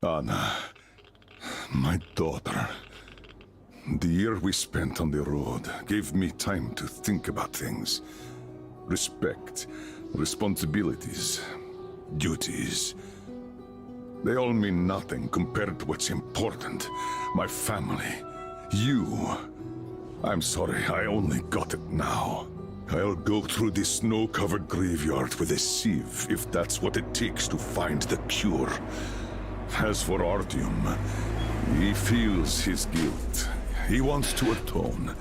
Anna, my daughter. The year we spent on the road gave me time to think about things. Respect, responsibilities, duties. They all mean nothing compared to what's important. My family, you. I'm sorry, I only got it now. I'll go through this snow-covered graveyard with a sieve if that's what it takes to find the cure. As for Artyom, he feels his guilt. He wants to atone.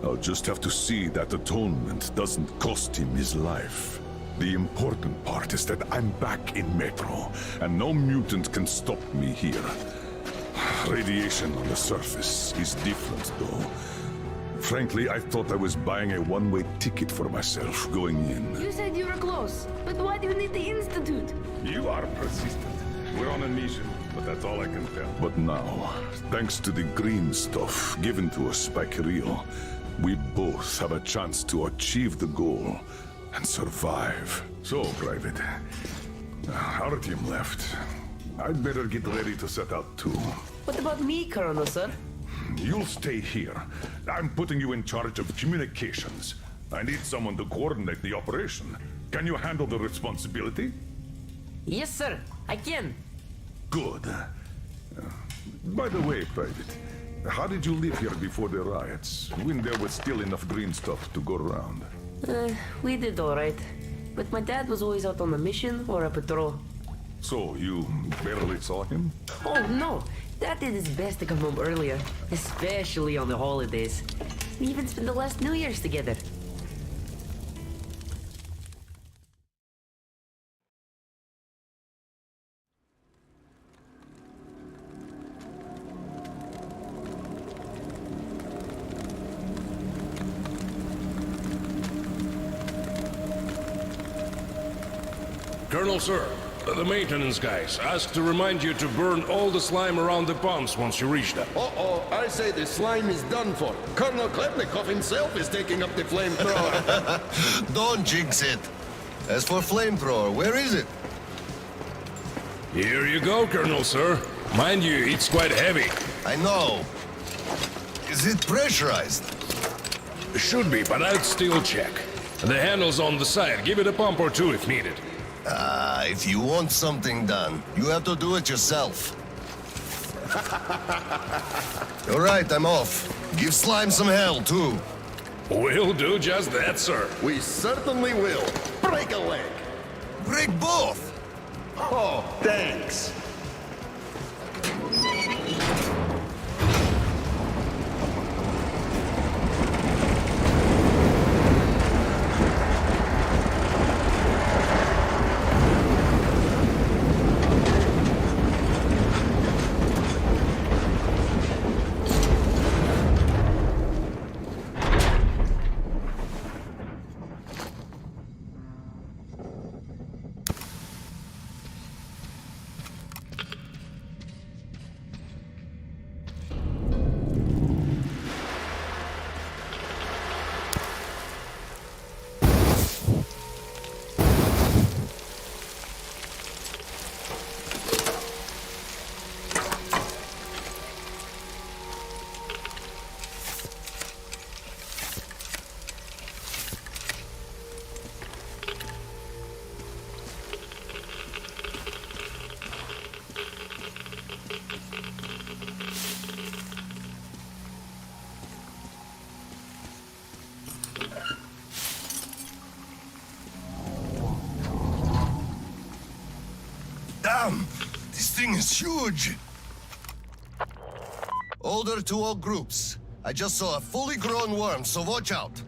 I'll just have to see that atonement doesn't cost him his life. The important part is that I'm back in Metro, and no mutant can stop me here. Radiation on the surface is different, though. Frankly, I thought I was buying a one-way ticket for myself going in. You said you were close, but why do you need the Institute? You are persistent. We're on a mission, but that's all I can tell. But now, thanks to the green stuff given to us by Kirill, we both have a chance to achieve the goal and survive. So, Private, Artyom left. I'd better get ready to set out too. What about me, Colonel, sir? You'll stay here. I'm putting you in charge of communications. I need someone to coordinate the operation. Can you handle the responsibility? Yes, sir. I can. Good. By the way, Private, how did you live here before the riots, when there was still enough green stuff to go around? We did all right. But my dad was always out on a mission or a patrol. So, you barely saw him? Oh, no. Dad did his best to come home earlier, especially on the holidays. We even spent the last New Year's together. Colonel, sir, the maintenance guys asked to remind you to burn all the slime around the pumps once you reach them. Uh-oh, I say the slime is done for. Colonel Klepnikov himself is taking up the flamethrower. Don't jinx it. As for flamethrower, where is it? Here you go, Colonel, sir. Mind you, it's quite heavy. I know. Is it pressurized? Should be, but I'd still check. The handle's on the side. Give it a pump or two if needed. If you want something done, you have to do it yourself. All right, I'm off. Give Slime some hell, too. We'll do just that, sir. We certainly will. Break a leg. Break both! Oh, thanks. Damn! This thing is huge! Order to all groups. I just saw a fully grown worm, so watch out.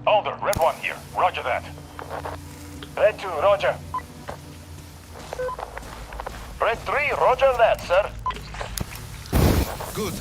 Alder, Red 1 here. Roger that. Red 2, roger. Red 3, roger that, sir. Good.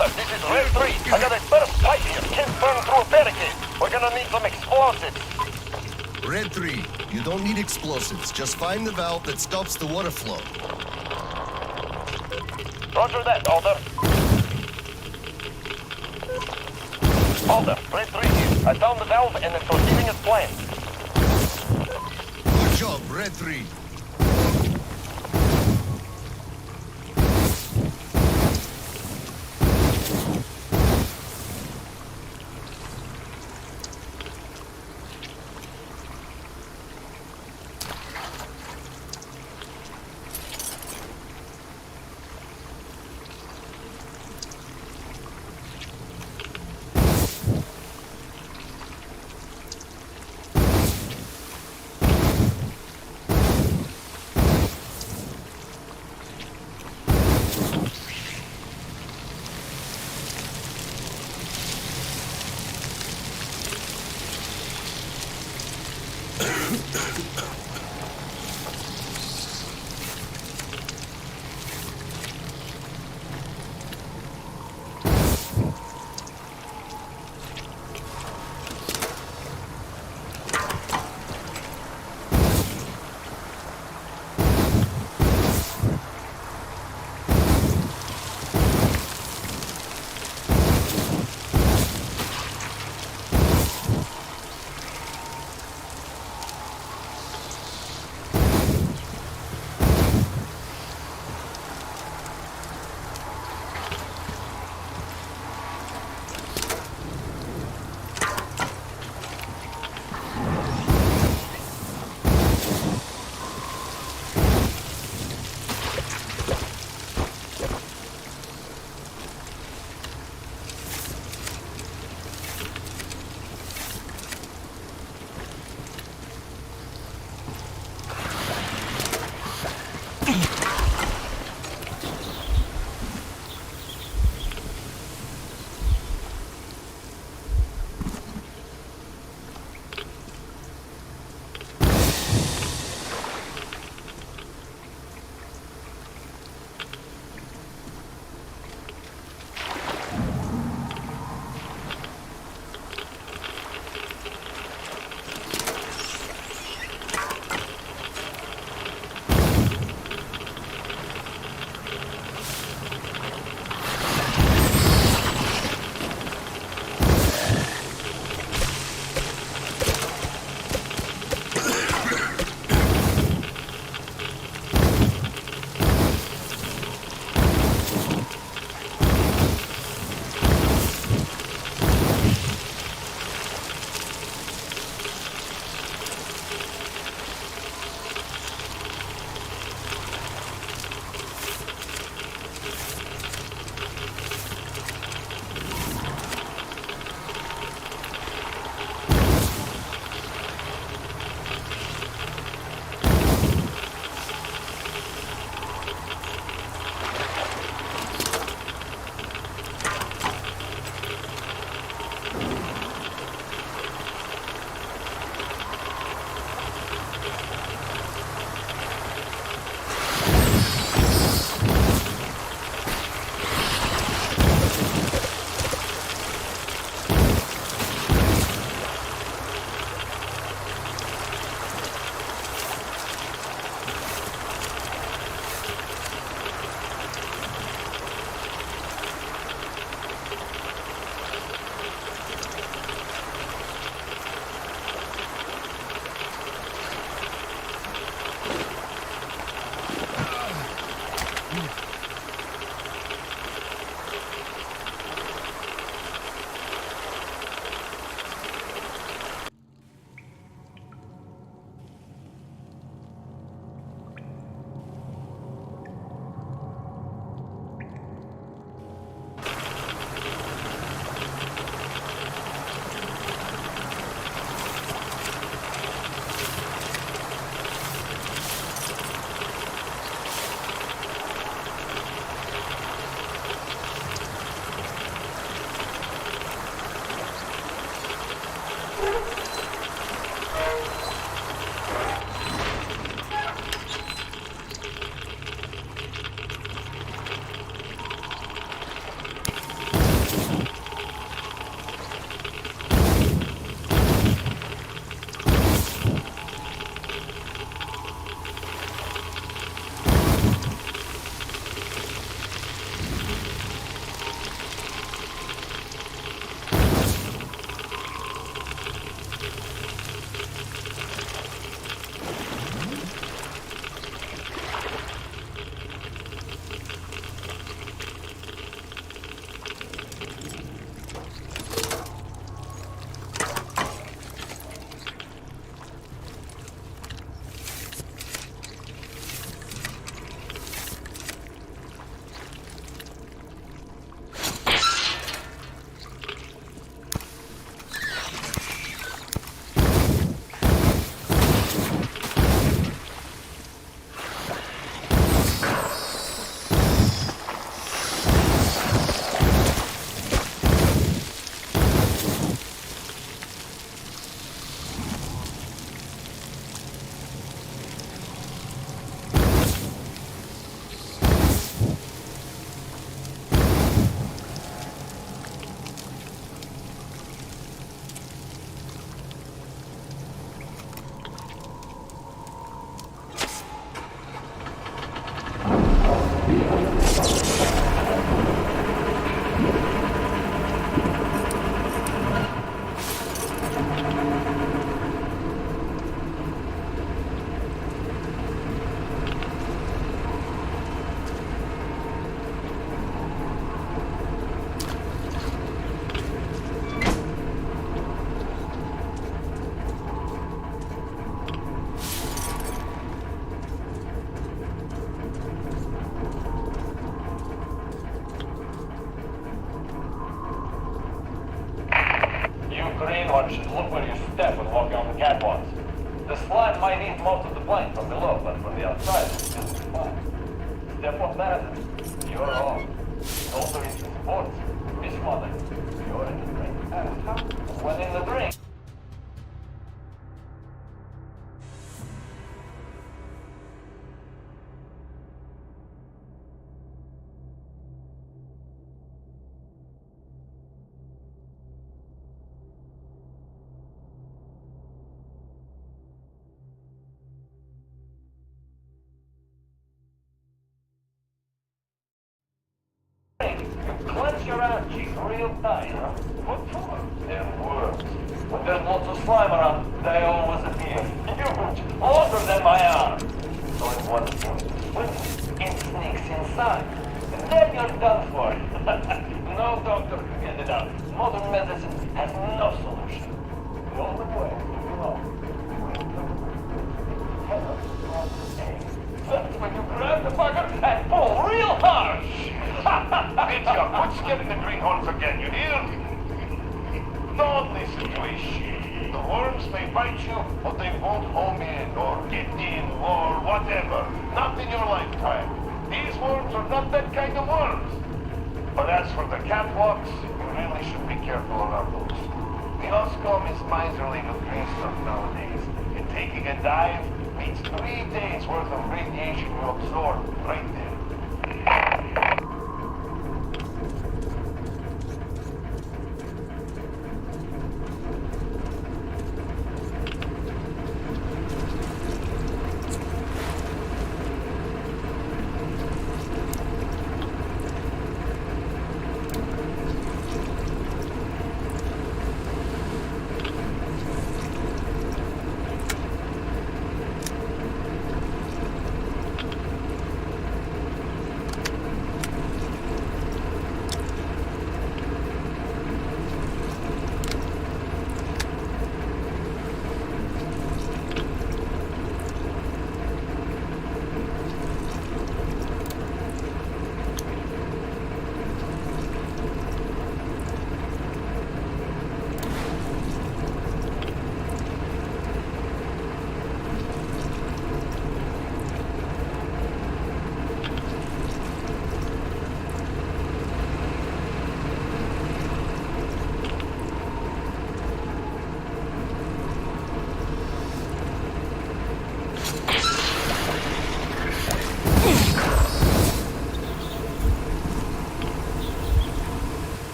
Alter, this is Red 3. I got a burst pipe here. Can't burn through a barricade. We're gonna need some explosives. Red 3, you don't need explosives. Just find the valve that stops the water flow. Roger that, Alter. Alter, Red 3 here. I found the valve and it's proceeding as planned. Good job, Red 3. matter. You're off. Older into sports. Miss Mother, you're in the drink. When in the drink. Clench your arm cheeks real tight, huh? What for? They're worms. When there's lots of slime around, they always appear. Huge, longer than my arm. So in one point, it sneaks inside. And then you're done for. No doctor can get it out. Modern medicine has no solution. The only way, you know. That's when you grab the bugger and pull real hard. Mitya, quit skipping the greenhorns again, you hear? Don't listen to his shit. The worms may bite you, but they won't home in, or get in, or whatever. Not in your lifetime. These worms are not that kind of worms. But as for the catwalks, you really should be careful around those. The Oscom is miserly with green stuff nowadays. And taking a dive means 3 days worth of radiation you absorb right there.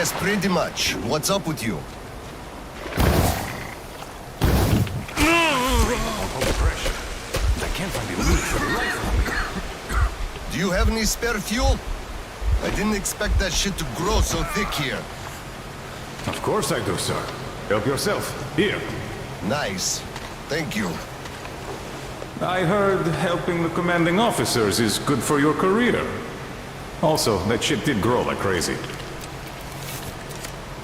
Yes, pretty much. What's up with you? I can't find the loot for the rifle. Do you have any spare fuel? I didn't expect that shit to grow so thick here. Of course I do, sir. Help yourself. Here. Nice. Thank you. I heard helping the commanding officers is good for your career. Also, that shit did grow like crazy.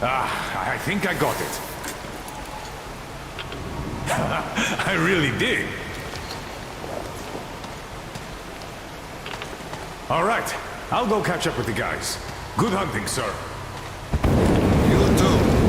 I think I got it. I really did. All right, I'll go catch up with the guys. Good hunting, sir. You too.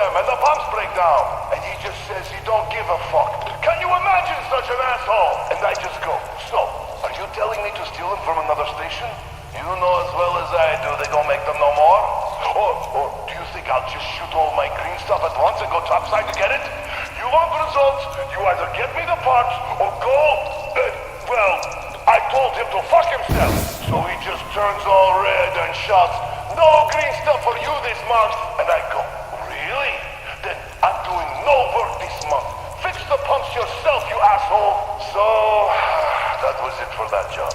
them and the pumps break down. And he just says he don't give a fuck. Can you imagine such an asshole? And I just go, so, are you telling me to steal them from another station? You know as well as I do they don't make them no more? Or do you think I'll just shoot all my green stuff at once and go topside to get it? You want results, you either get me the parts or go... well, I told him to fuck himself. So he just turns all red and shouts, "No green stuff for you this month." And I go, "Really? Then I'm doing no work this month. Fix the pumps yourself, you asshole." So, that was it for that job.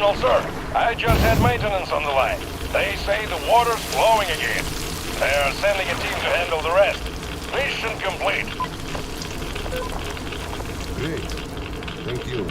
Colonel, sir, I just had maintenance on the line. They say the water's flowing again. They're sending a team to handle the rest. Mission complete. Great. Thank you.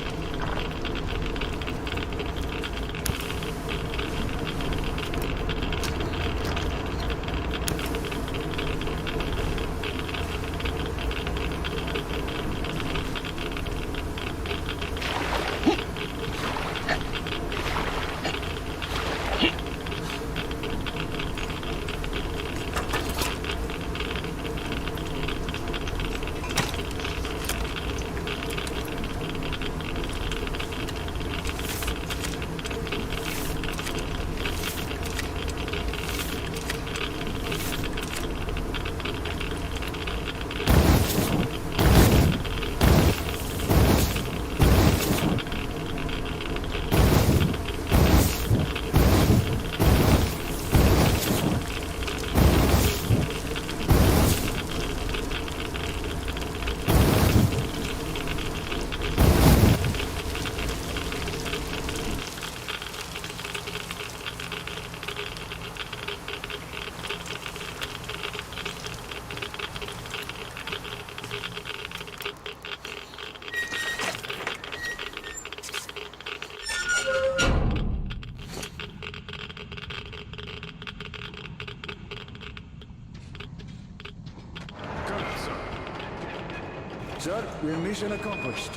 Sir, we're mission accomplished.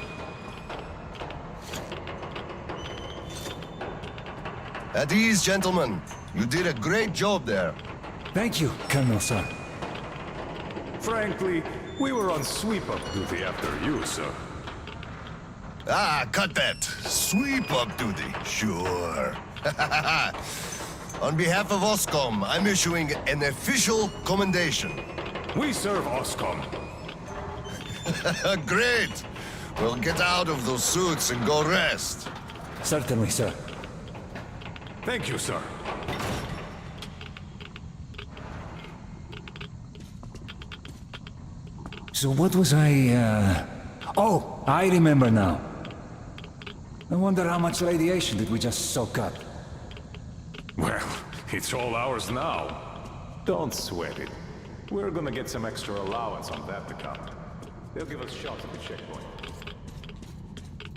At ease, gentlemen. You did a great job there. Thank you, Colonel, sir. Frankly, we were on sweep-up duty after you, sir. Ah, cut that. Sweep-up duty. Sure. On behalf of OSCOM, I'm issuing an official commendation. We serve OSCOM. Great! Well, get out of those suits and go rest. Certainly, sir. Thank you, sir. So what was Oh, I remember now. I wonder how much radiation did we just soak up? Well, it's all ours now. Don't sweat it. We're gonna get some extra allowance on that account. They'll give us shots at the checkpoint.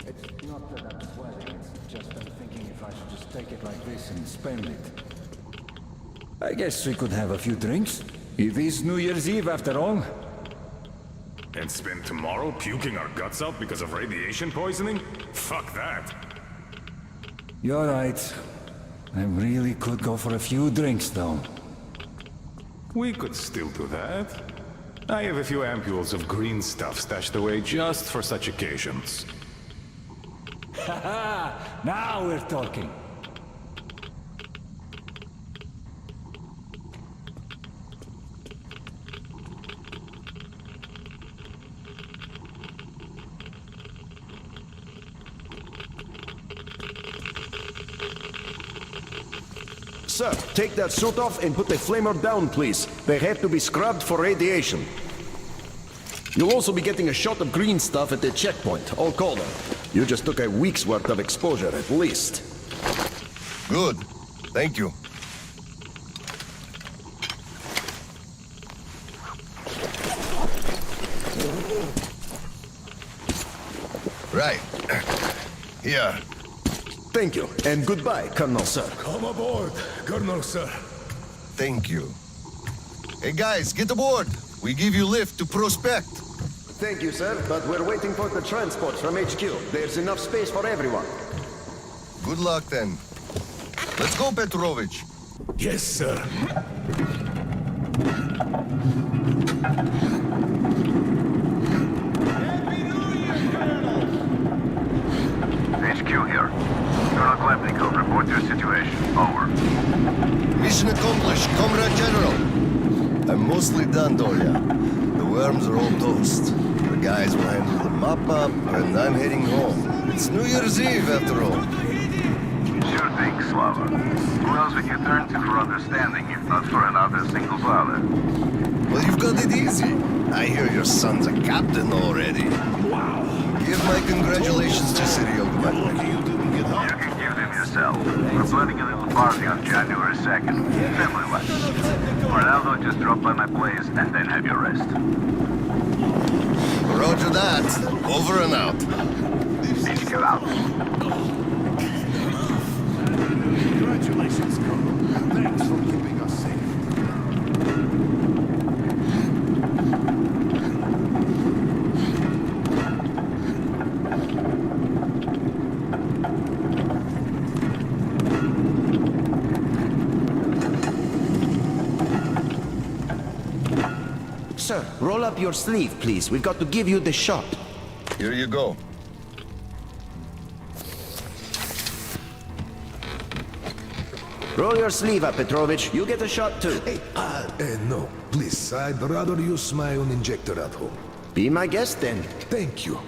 It's not that I'm sweating, it's just I'm thinking if I should just take it like this and spend it. I guess we could have a few drinks. It is New Year's Eve after all. And spend tomorrow puking our guts out because of radiation poisoning? Fuck that. You're right. I really could go for a few drinks, though. We could still do that. I have a few ampules of green stuff stashed away just for such occasions. Haha! Now we're talking. Sir, take that suit off and put the flamer down, please. They have to be scrubbed for radiation. You'll also be getting a shot of green stuff at the checkpoint, all colder. You just took a week's worth of exposure, at least. Good. Thank you. Right. Here. Thank you, and goodbye, Colonel, sir. Come aboard, Colonel, sir. Thank you. Hey guys, get aboard. We give you lift to Prospect. Thank you, sir, but we're waiting for the transport from HQ. There's enough space for everyone. Good luck then. Let's go, Petrovich. Yes, sir. HQ here. Colonel Klepnikov, report your situation. Over. Mission accomplished, Comrade General. I'm mostly done, Dolia. The worms are all toast. The guys will handle the mop-up, and I'm heading home. It's New Year's Eve, after all. Sure thing, Slava. Who else would you turn to for understanding, if not for another single father? Well, you've got it easy. I hear your son's a captain already. Wow. Give my congratulations to Cyril, my friend. You can give them yourself. We're planning a little party on January 2nd. Family life. For now, though, just drop by my place and then have your rest. Roger that. Over and out. HQ out. Congratulations, Colonel. Thanks for keeping us safe. Sir, roll up your sleeve, please. We've got to give you the shot. Here you go. Roll your sleeve up, Petrovich. You get a shot, too. Hey, no. Please, I'd rather use my own injector at home. Be my guest, then. Thank you.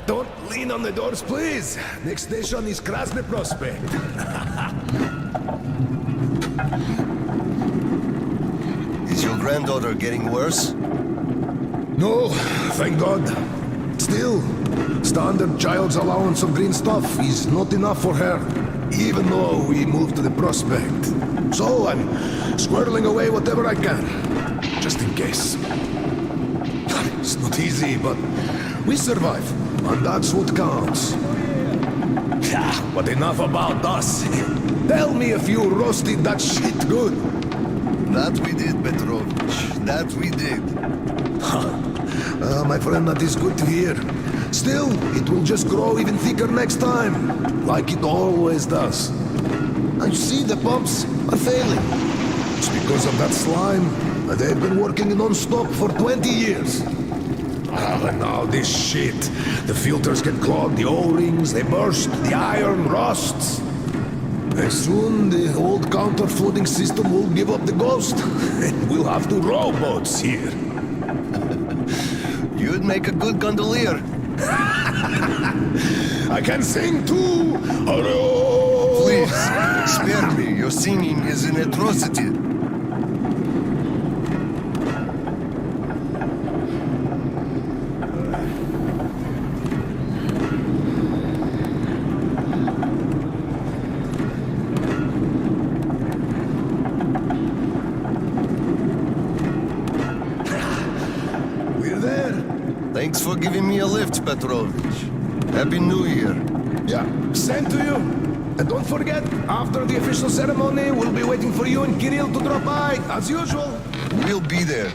Don't lean on the doors, please. Next station is Krasny Prospect. Is your granddaughter getting worse? No, thank God. Still, standard child's allowance of green stuff is not enough for her, even though we moved to the Prospect. So I'm squirreling away whatever I can, just in case. It's not easy, but we survive, and that's what counts. But enough about us. Tell me if you roasted that shit good. That we did, Petrovich. That we did. My friend, that is good to hear. Still, it will just grow even thicker next time, like it always does. And you see, the pumps are failing. It's because of that slime. They've been working non-stop for 20 years. And now this shit. The filters get clogged, the O-rings, they burst, the iron rusts. And soon the old counter-flooding system will give up the ghost, and we'll have to rowboats here. You'd make a good gondolier. I can sing too! Please, spare me. Your singing is an atrocity. Thanks for giving me a lift, Petrovich. Happy New Year. Yeah, same to you. And don't forget, after the official ceremony, we'll be waiting for you and Kirill to drop by, as usual. We'll be there.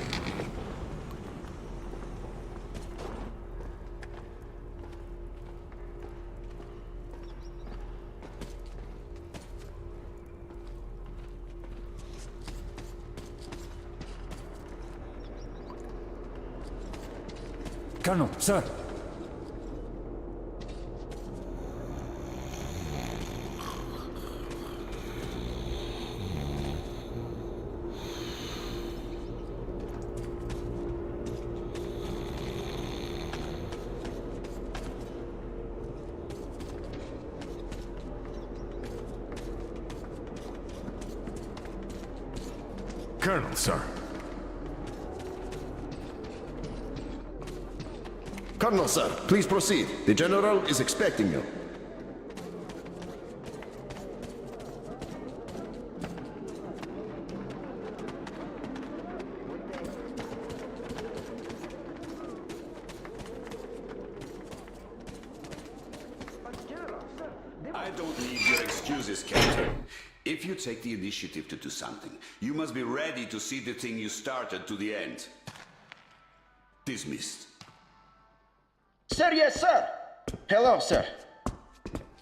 Colonel, sir. Colonel, sir. Colonel, sir, please proceed. The General is expecting you. I don't need your excuses, Captain. If you take the initiative to do something, you must be ready to see the thing you started to the end. Dismissed. Sir, yes, sir. Hello, sir.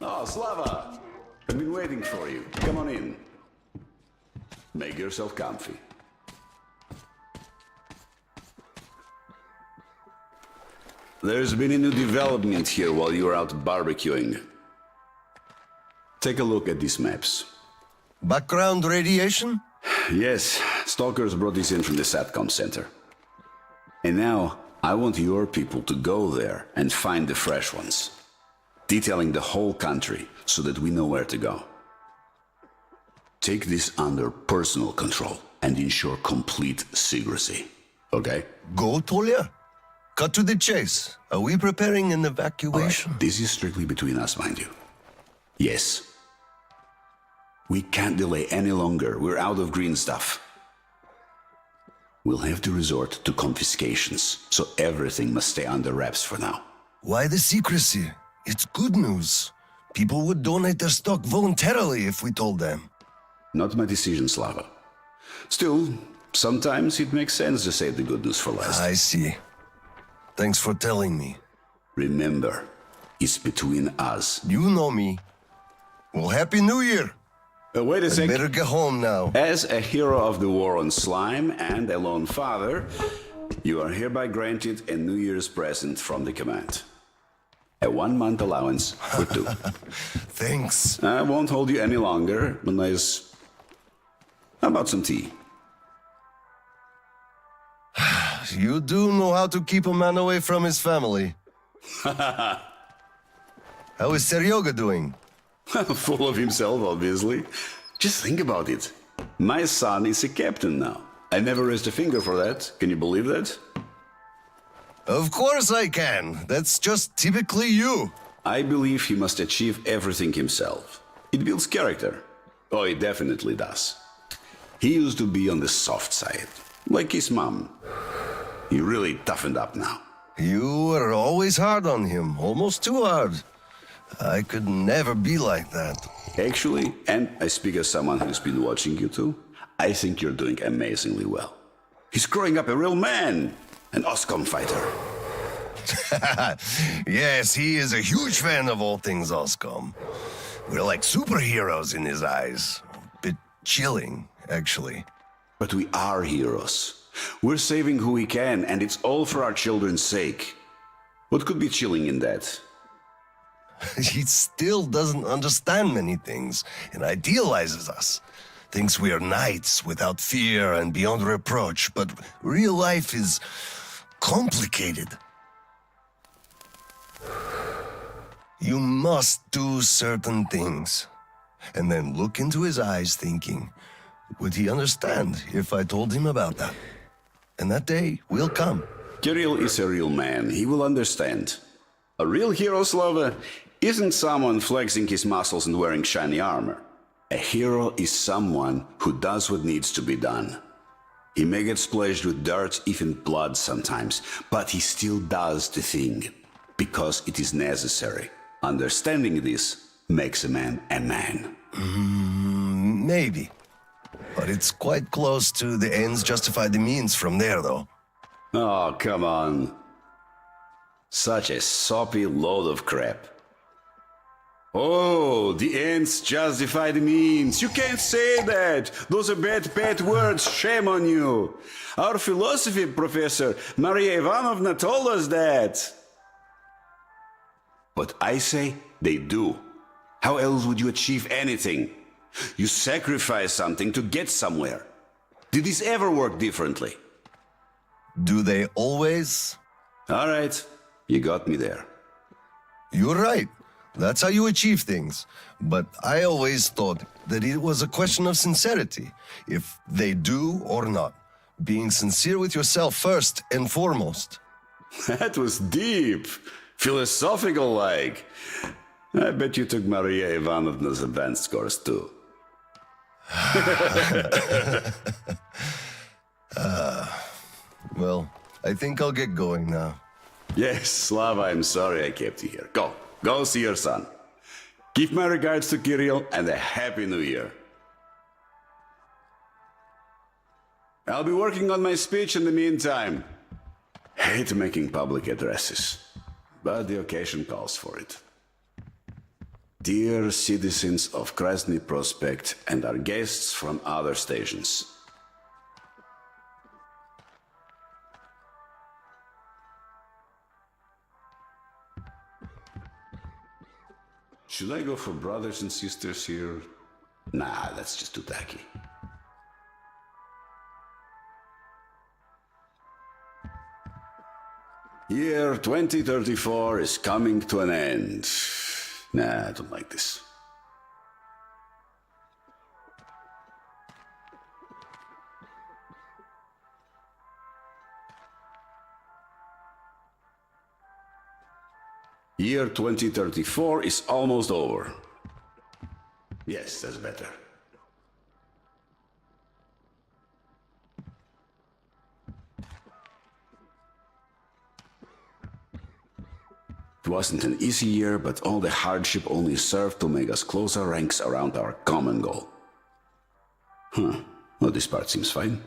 Oh, Slava. I've been waiting for you. Come on in. Make yourself comfy. There's been a new development here while you were out barbecuing. Take a look at these maps. Background radiation? Yes, stalkers brought this in from the SATCOM center. And now, I want your people to go there and find the fresh ones, detailing the whole country so that we know where to go. Take this under personal control and ensure complete secrecy, okay? Go, Tolia? cut to the chase. Are we preparing an evacuation? This is strictly between us, mind you. Yes. We can't delay any longer. We're out of green stuff. We'll have to resort to confiscations, so everything must stay under wraps for now. Why the secrecy? It's good news. People would donate their stock voluntarily if we told them. Not my decision, Slava. Still, sometimes it makes sense to save the good news for last. I see. Thanks for telling me. Remember, it's between us. You know me. Well, Happy New Year! Wait a I sec. better get home now. As a hero of the war on slime and a lone father, you are hereby granted a New Year's present from the command. A 1-month allowance for 2. Thanks. I won't hold you any longer, unless... How about some tea? You do know how to keep a man away from his family. How is Seryoga doing? Full of himself, obviously. Just think about it. My son is a captain now. I never raised a finger for that. Can you believe that? Of course I can. That's just typically you. I believe he must achieve everything himself. It builds character. Oh, it definitely does. He used to be on the soft side, like his mom. He really toughened up now. You were always hard on him, almost too hard. I could never be like that. Actually, and I speak as someone who's been watching you too, I think you're doing amazingly well. He's growing up a real man, an OSCOM fighter. Yes, he is a huge fan of all things OSCOM. We're like superheroes in his eyes. Bit chilling, actually. But we are heroes. We're saving who we can, and it's all for our children's sake. What could be chilling in that? He still doesn't understand many things and idealizes us. Thinks we are knights without fear and beyond reproach, but real life is complicated. You must do certain things, and then look into his eyes thinking, would he understand if I told him about that? And that day will come. Kirill is a real man. He will understand. A real hero, Slava, isn't someone flexing his muscles and wearing shiny armor. A hero is someone who does what needs to be done. He may get splashed with dirt, even blood sometimes, but he still does the thing, because it is necessary. Understanding this makes a man a man. Maybe. But it's quite close to the ends justify the means from there, though. Oh, come on. Such a soppy load of crap. Oh, the ends justify the means. You can't say that. Those are bad words. Shame on you. Our philosophy professor, Maria Ivanovna, told us that. But I say they do. How else would you achieve anything? You sacrifice something to get somewhere. Did this ever work differently? Do they always? All right, you got me there. You're right. That's how you achieve things. But I always thought that it was a question of sincerity, if they do or not. Being sincere with yourself first and foremost. That was deep. Philosophical like. I bet you took Maria Ivanovna's advanced course too. Well, I think I'll get going now. Yes, Slava, I'm sorry I kept you here. Go see your son. Give my regards to Kirill and a Happy New Year. I'll be working on my speech in the meantime. Hate making public addresses, but the occasion calls for it. Dear citizens of Krasny Prospect and our guests from other stations. Should I go for brothers and sisters here? Nah, that's just too tacky. Year 2034 is coming to an end. Nah, I don't like this. Year 2034 is almost over. Yes, that's better. It wasn't an easy year, but all the hardship only served to make us closer ranks around our common goal. Well, this part seems fine.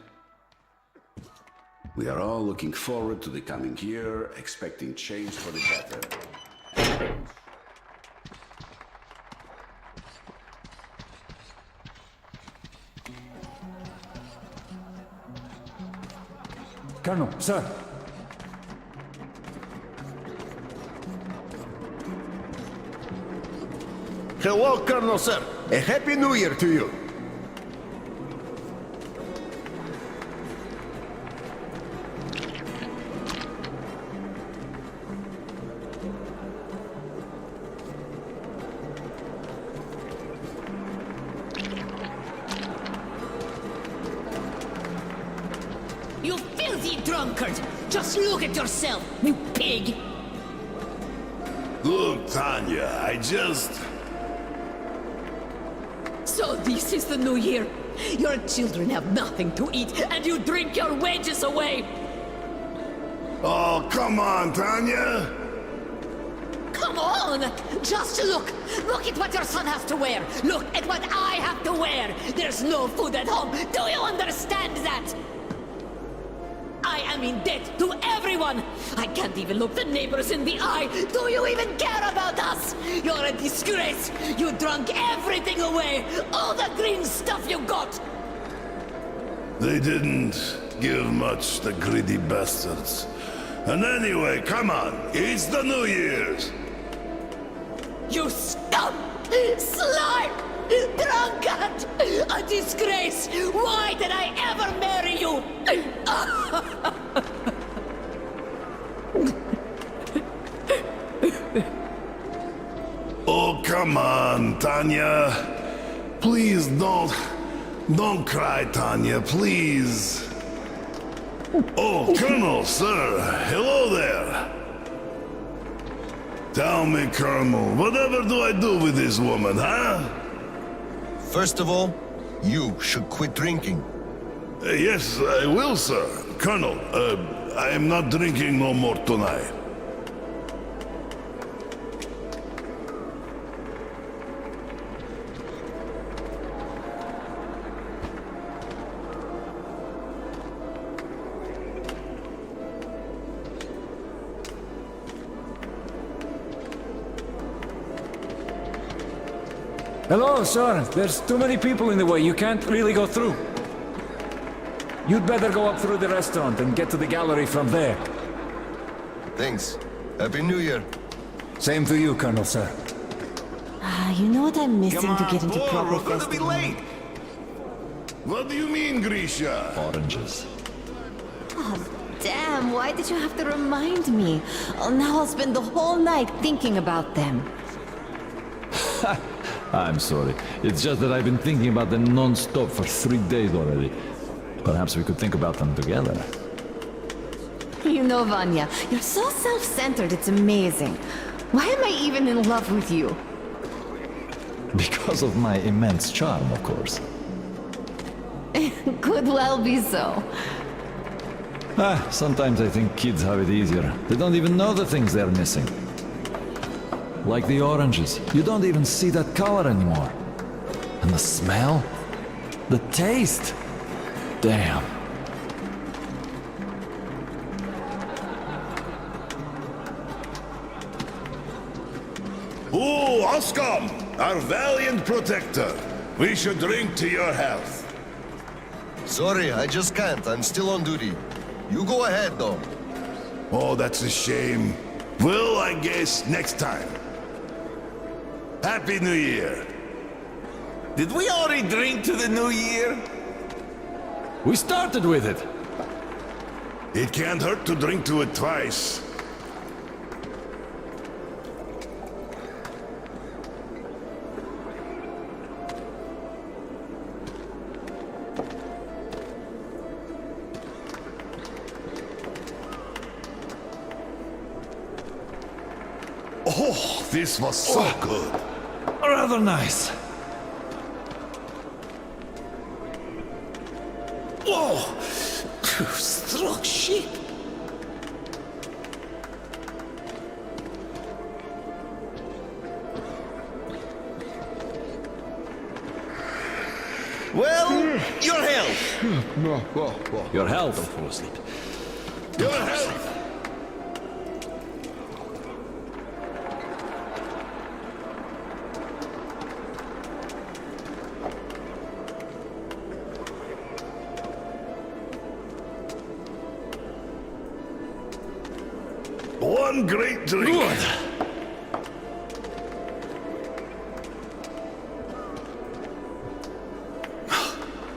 We are all looking forward to the coming year, expecting change for the better. Colonel, sir. Hello, Colonel, sir. A Happy New Year to you. You filthy drunkard! Just look at yourself, you pig! Look, Tanya, I just... So this is the new year. Your children have nothing to eat, and you drink your wages away! Oh, come on, Tanya! Come on! Just look! Look at what your son has to wear! Look at what I have to wear! There's no food at home! Do you understand that? I am in debt to everyone! I can't even look the neighbors in the eye! Do you even care about us? You're a disgrace! You drunk everything away! All the green stuff you got! They didn't give much, the greedy bastards. And anyway, come on, it's the New Year's! You scum! Slime! Drunkard! A disgrace! Why did I ever marry you? Oh, come on, Tanya. Please don't cry, Tanya, please. Oh, Colonel, sir, hello there. Tell me, Colonel, whatever do I do with this woman, huh? First of all, you should quit drinking. Yes, I will, sir. Colonel, I am not drinking no more tonight. Hello, sir. There's too many people in the way. You can't really go through. You'd better go up through the restaurant and get to the gallery from there. Thanks. Happy New Year. Same to you, Colonel, sir. You know what I'm missing to get into proper we're gonna be festival? late. What do you mean, Grisha? Oranges. Oh, damn, why did you have to remind me? Oh, now I'll spend the whole night thinking about them. I'm sorry. It's just that I've been thinking about them non-stop for 3 days already. Perhaps we could think about them together. You know, Vanya, you're so self-centered, it's amazing. Why am I even in love with you? Because of my immense charm, of course. Could well be so. Sometimes I think kids have it easier. They don't even know the things they're missing. Like the oranges. You don't even see that color anymore. And the smell? The taste? Damn. Oh, Oscom, our valiant protector. We should drink to your health. Sorry, I just can't. I'm still on duty. You go ahead, though. Oh, that's a shame. Well, I guess next time. Happy New Year. Did we already drink to the New Year? We started with it. It can't hurt to drink to it twice. Oh, this was so good. Rather nice. Whoa! Struck ship. Well, your health. Your health. Don't fall asleep. Your health. One great drink. Good.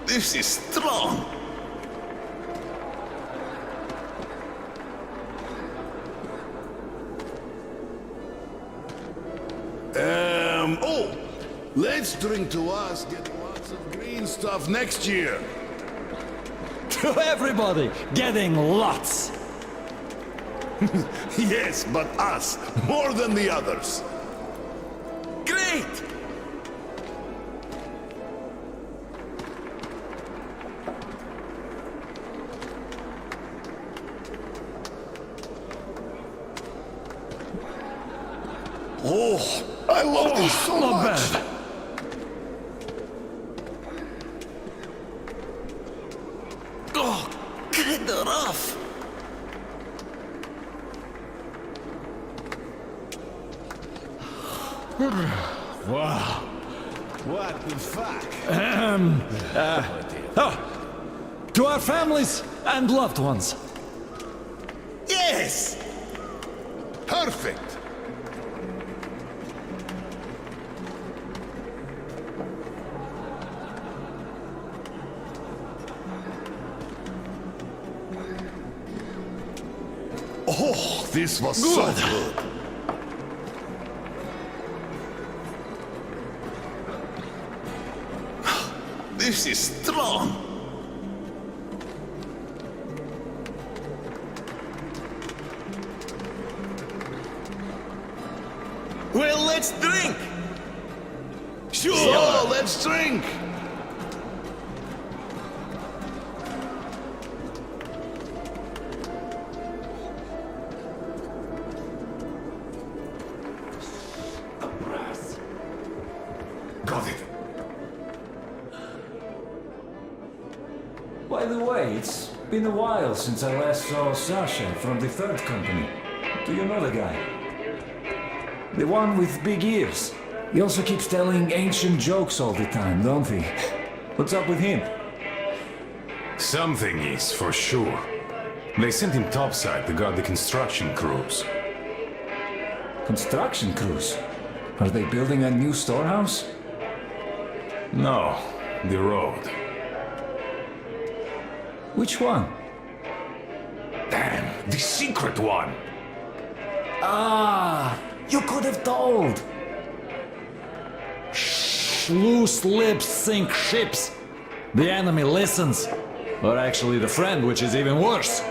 This is strong. Oh, let's drink to us getting lots of green stuff next year. To everybody, getting lots. Yes, but us, more than the others. Great! Oh, I love this so Not much. bad. Oh, kinda rough. Wow. What the fuck? To our families and loved ones. Yes! Perfect. Oh, this was so good. This is strong. Well, let's drink. Sure. So, let's drink. Got it. By the way, it's been a while since I last saw Sasha from the third company. Do you know the guy? The one with big ears. He also keeps telling ancient jokes all the time, don't he? What's up with him? Something is, for sure. They sent him topside to guard the construction crews. Construction crews? Are they building a new storehouse? No, the road. Which one? Damn, the secret one! Ah, you could have told. Loose lips sink ships. The enemy listens. Or actually the friend, which is even worse.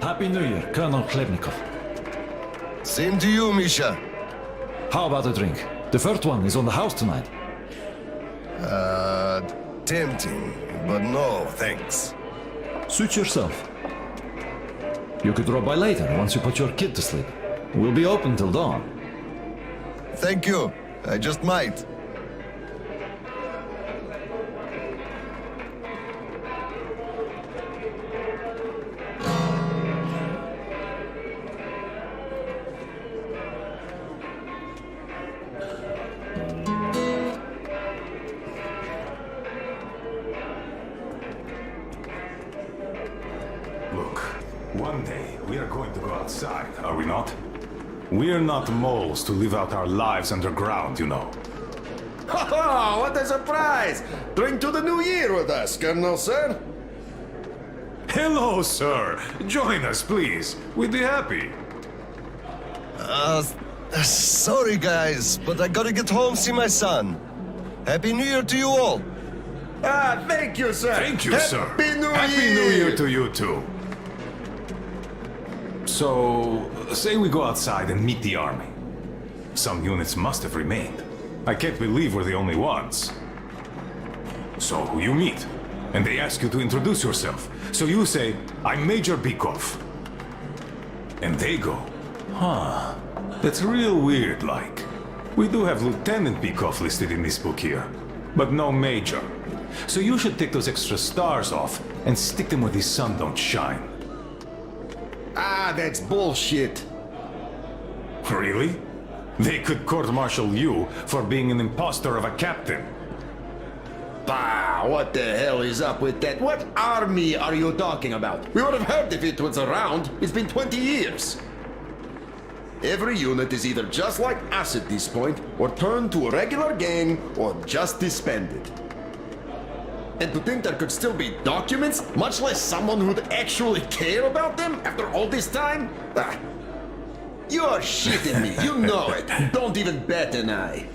Happy New Year, Colonel Klebnikov. Same to you, Misha. How about a drink? The first one is on the house tonight. Tempting, but no, thanks. Suit yourself. You could drop by later, once you put your kid to sleep. We'll be open till dawn. Thank you. I just might. Look, one day we are going to go outside, are we not? We're not moles to live out our lives underground, you know. Oh, what a surprise! Drink to the new year with us, Colonel, sir. Hello, sir. Join us, please. We'd be happy. Sorry guys, but I gotta get home, see my son. Happy New Year to you all. Thank you, sir. Thank you, sir. Happy New Happy Year. New Year to you, too. So, say we go outside and meet the army. Some units must have remained. I can't believe we're the only ones. So, you meet, and they ask you to introduce yourself. So you say, I'm Major Bikov. And they go, huh, that's real weird, like. We do have Lieutenant Bikov listed in this book here, but no Major. So you should take those extra stars off and stick them where the sun don't shine. That's bullshit. Really? They could court-martial you for being an imposter of a captain. Bah, what the hell is up with that? What army are you talking about? We would have heard if it was around. It's been 20 years. Every unit is either just like us at this point, or turned to a regular gang, or just disbanded. And to think there could still be documents, much less someone who'd actually care about them after all this time? You're shitting me, you know it. Don't even bat an eye.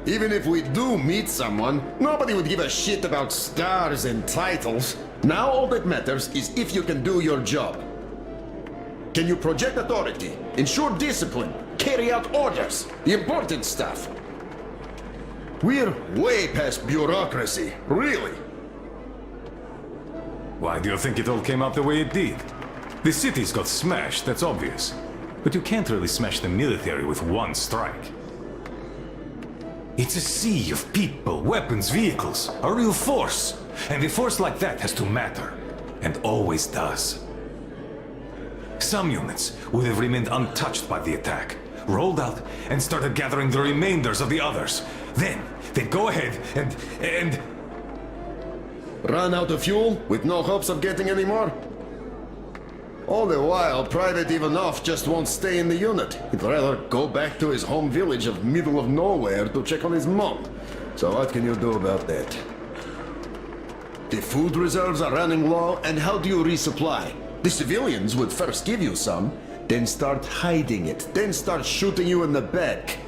Even if we do meet someone, nobody would give a shit about stars and titles. Now all that matters is if you can do your job. Can you project authority, ensure discipline, carry out orders, the important stuff? We're way past bureaucracy, really. Why do you think it all came out the way it did? The cities got smashed, that's obvious. But you can't really smash the military with one strike. It's a sea of people, weapons, vehicles, a real force. And a force like that has to matter, and always does. Some units would have remained untouched by the attack, rolled out and started gathering the remainders of the others. Then, they'd go ahead and... Run out of fuel with no hopes of getting any more? All the while, Private Ivanov just won't stay in the unit. He'd rather go back to his home village of middle of nowhere to check on his mom. So what can you do about that? The food reserves are running low, and how do you resupply? The civilians would first give you some, then start hiding it, then start shooting you in the back.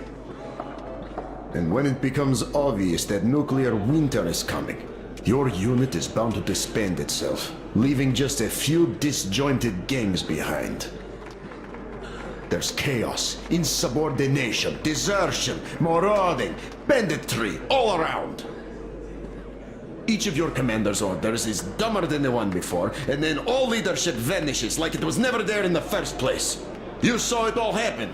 And when it becomes obvious that nuclear winter is coming, your unit is bound to disband itself, leaving just a few disjointed gangs behind. There's chaos, insubordination, desertion, marauding, banditry, all around. Each of your commander's orders is dumber than the one before, and then all leadership vanishes like it was never there in the first place. You saw it all happen.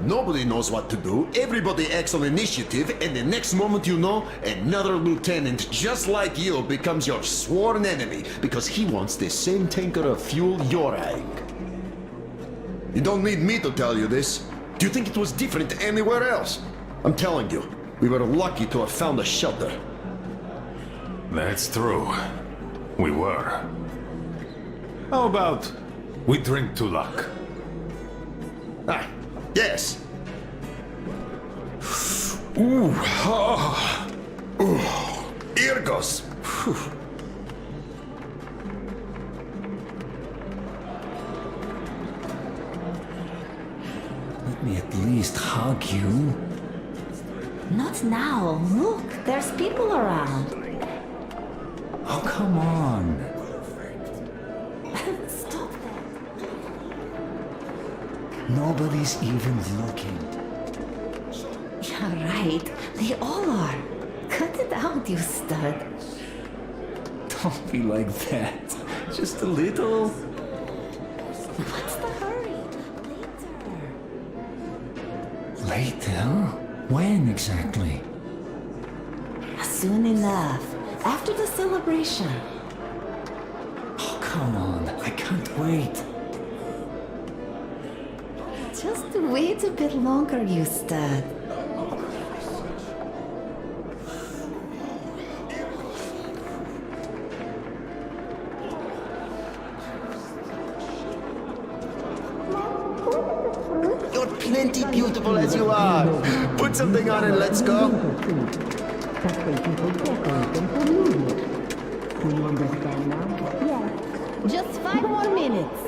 Nobody knows what to do, everybody acts on initiative, and the next moment you know, another lieutenant just like you becomes your sworn enemy because he wants the same tanker of fuel you're eyeing. You don't need me to tell you this. Do you think it was different anywhere else? I'm telling you, we were lucky to have found a shelter. That's true. We were. How about we drink to luck? Yes. Ooh, oh. Ooh. Here goes. Whew. Let me at least hug you. Not now. Look, there's people around. Oh, come on. Stop that. Nobody's even looking. Yeah, right. They all are. Cut it out, you stud. Don't be like that. Just a little. What's the hurry? Later? When exactly? Soon enough. After the celebration. Oh, come on. I can't wait. Just wait a bit longer, you stud. plenty beautiful as you are. Put something on and let's go. Do you understand now? Yes. Just 5 more minutes.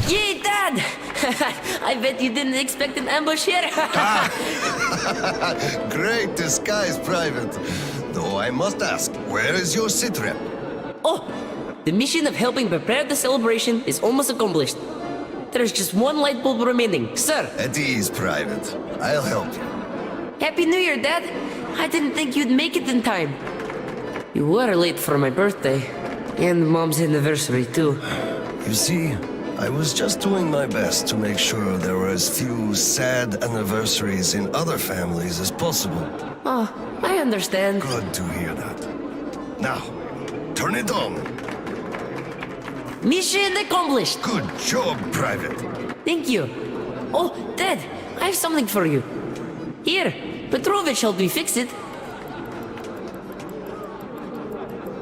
Yay, Dad! I bet you didn't expect an ambush here. Great disguise, Private. Though I must ask, where is your sitrep? Oh, the mission of helping prepare the celebration is almost accomplished. There's just one light bulb remaining, sir. At ease, Private. I'll help you. Happy New Year, Dad. I didn't think you'd make it in time. You were late for my birthday. And Mom's anniversary, too. You see, I was just doing my best to make sure there were as few sad anniversaries in other families as possible. Oh, I understand. Good to hear that. Now, turn it on. Mission accomplished. Good job, Private. Thank you. Oh, Dad, I have something for you. Here, Petrovich helped me fix it.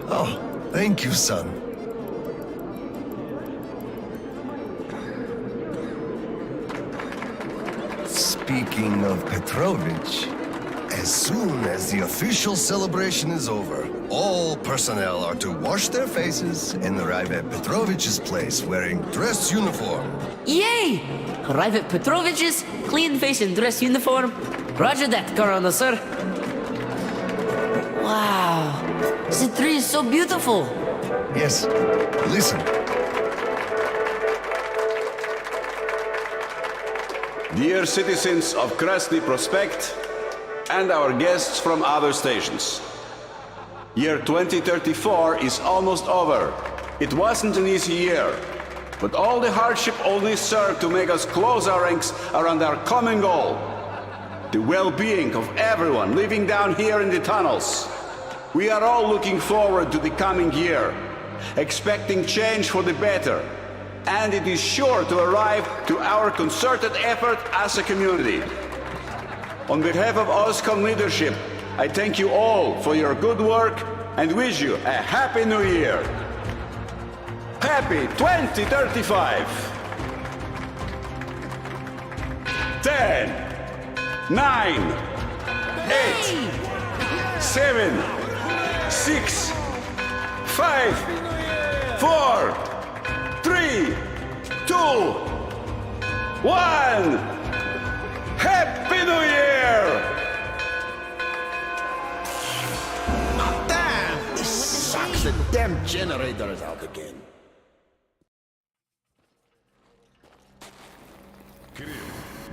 Oh, thank you, son. Speaking of Petrovich, as soon as the official celebration is over, all personnel are to wash their faces and arrive at Petrovich's place wearing dress uniform. Yay! Arrive at Petrovich's, clean face and dress uniform. Roger that, Corona, sir. Wow, the tree is so beautiful. Yes, listen. Dear citizens of Krasny Prospect and our guests from other stations. Year 2034 is almost over. It wasn't an easy year, but all the hardship only served to make us close our ranks around our common goal. The well-being of everyone living down here in the tunnels. We are all looking forward to the coming year, expecting change for the better, and it is sure to arrive to our concerted effort as a community. On behalf of OSCOM leadership, I thank you all for your good work and wish you a Happy New Year. Happy 2035! 10, 9, 8, 7, 6, 5, 4, 3, 2, 1! Happy New Year! Damn! This sucks. The damn generator is out again. Kirill,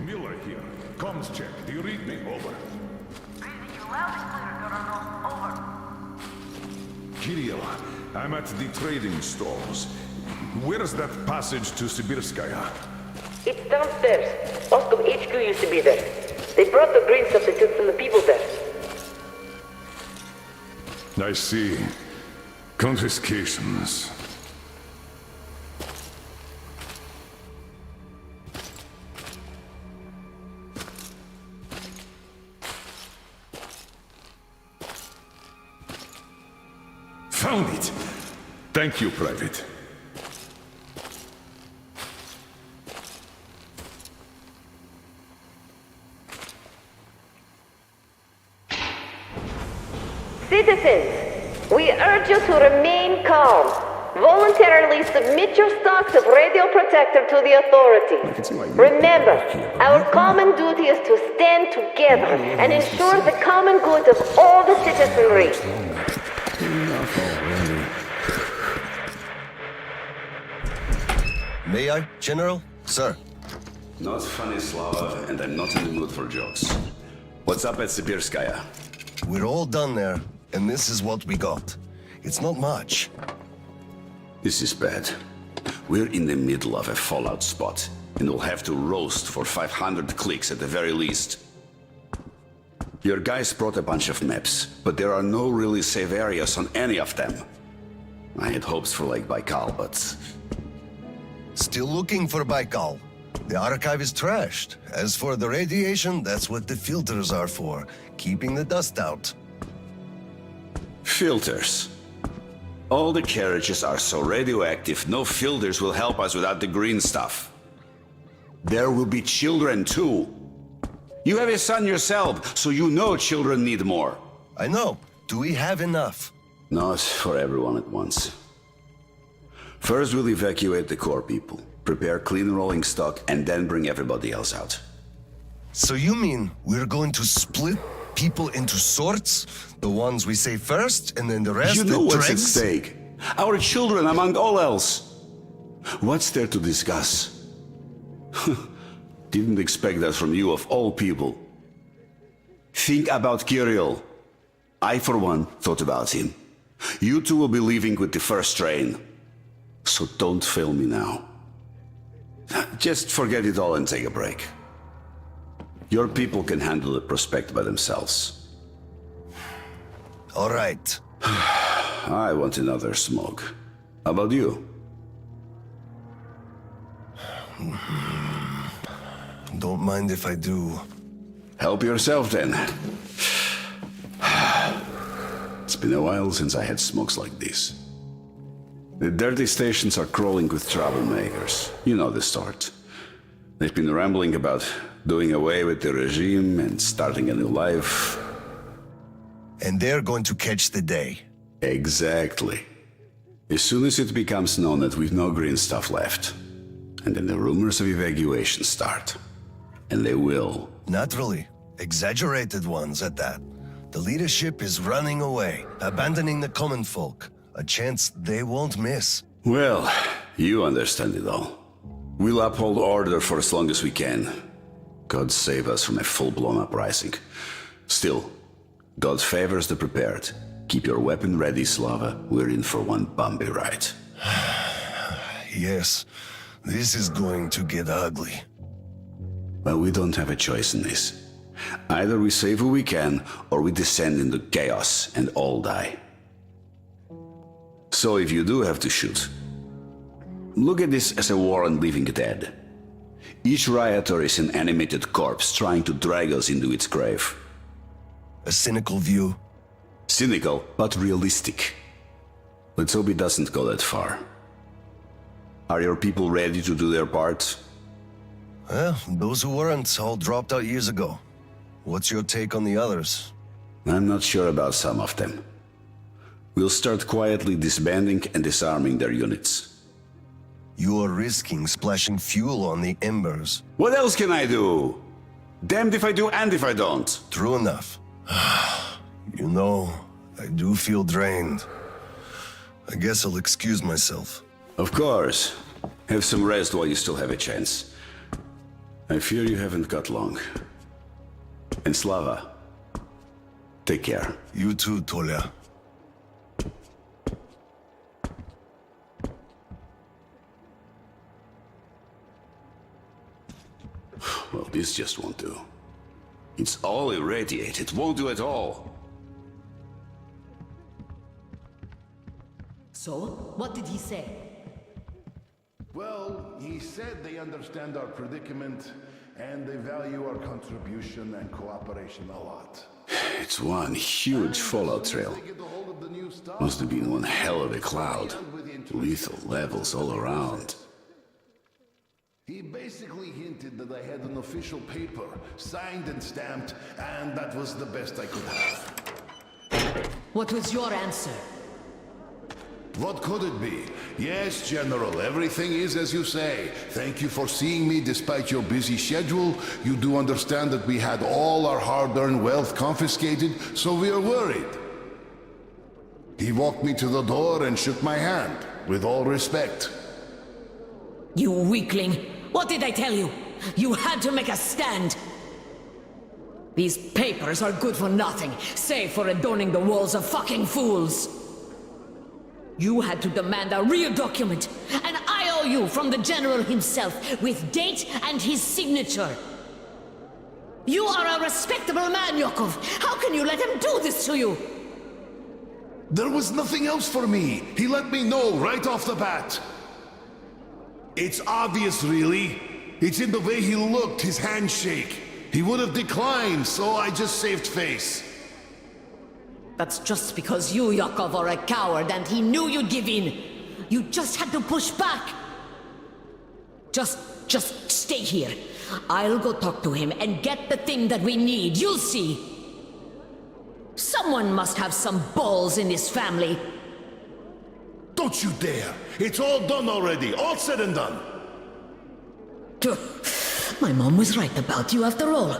Miller here. Comms check. Do you read me? Over. Reading you loud and clear, Colonel. Over. Kirill, I'm at the trading stalls. Where's that passage to Sibirskaya? It's downstairs. OSCOM HQ used to be there. They brought the green substitute from the people there. I see. Confiscations. Found it! Thank you, Private. Citizens, we urge you to remain calm. Voluntarily submit your stocks of radio protector to the authorities. Remember, our common duty is to stand together and ensure the common good of all the citizenry. May I, General? Sir. Not funny, Slava, and I'm not in the mood for jokes. What's up at Sibirskaya? We're all done there, and this is what we got. It's not much. This is bad. We're in the middle of a fallout spot, and we'll have to roast for 500 clicks at the very least. Your guys brought a bunch of maps, but there are no really safe areas on any of them. I had hopes for Lake Baikal, but... Still looking for Baikal. The archive is trashed. As for the radiation, that's what the filters are for, keeping the dust out. Filters. All the carriages are so radioactive, no filters will help us without the green stuff. There will be children too. You have a son yourself, so you know children need more. I know. Do we have enough? Not for everyone at once. First we'll evacuate the core people, prepare clean rolling stock, and then bring everybody else out. So you mean we're going to split people into sorts? The ones we say first, and then the rest? You know what's at dregs? stake. Our children among all else. What's there to discuss? Didn't expect that from you of all people. Think about Kirill. I, for one, thought about him. You two will be leaving with the first train. So don't fail me now. Just forget it all and take a break. Your people can handle the prospect by themselves. All right. I want another smoke. How about you? Don't mind if I do. Help yourself then. It's been a while since I had smokes like this. The dirty stations are crawling with troublemakers. You know the sort. They've been rambling about doing away with the regime and starting a new life. And they're going to catch the day. Exactly. As soon as it becomes known that we've no green stuff left, and then the rumors of evacuation start. And they will. Naturally. Exaggerated ones at that. The leadership is running away, abandoning the common folk. A chance they won't miss. Well, you understand it all. We'll uphold order for as long as we can. God save us from a full-blown uprising. Still, God favors the prepared. Keep your weapon ready, Slava. We're in for one bumpy ride. Yes, this is going to get ugly. But we don't have a choice in this. Either we save who we can, or we descend into chaos and all die. So if you do have to shoot, look at this as a war on living dead. Each rioter is an animated corpse trying to drag us into its grave. A cynical view? Cynical, but realistic. Let's hope it doesn't go that far. Are your people ready to do their part? Well, those who weren't all dropped out years ago. What's your take on the others? I'm not sure about some of them. We'll start quietly disbanding and disarming their units. You are risking splashing fuel on the embers. What else can I do? Damned if I do and if I don't. True enough. You know, I do feel drained. I guess I'll excuse myself. Of course. Have some rest while you still have a chance. I fear you haven't got long. And Slava, take care. You too, Tolia. Well, this just won't do. It's all irradiated, won't do at all. So, what did he say? Well, he said they understand our predicament and they value our contribution and cooperation a lot. It's one huge fallout trail. Must have been one hell of a cloud. Lethal levels all around. He basically hinted that I had an official paper, signed and stamped, and that was the best I could have. What was your answer? What could it be? Yes, General, everything is as you say. Thank you for seeing me despite your busy schedule. You do understand that we had all our hard-earned wealth confiscated, so we are worried. He walked me to the door and shook my hand, with all respect. You weakling! What did I tell you? You had to make a stand! These papers are good for nothing, save for adorning the walls of fucking fools! You had to demand a real document, an IOU from the General himself, with date and his signature. You are a respectable man, Yakov! How can you let him do this to you? There was nothing else for me! He let me know right off the bat! It's obvious, really. It's in the way he looked, his handshake. He would have declined, so I just saved face. That's just because you, Yakov, are a coward and he knew you'd give in. You just had to push back. Just stay here. I'll go talk to him and get the thing that we need. You'll see. Someone must have some balls in this family. Don't you dare! It's all done already, all said and done. My mom was right about you after all.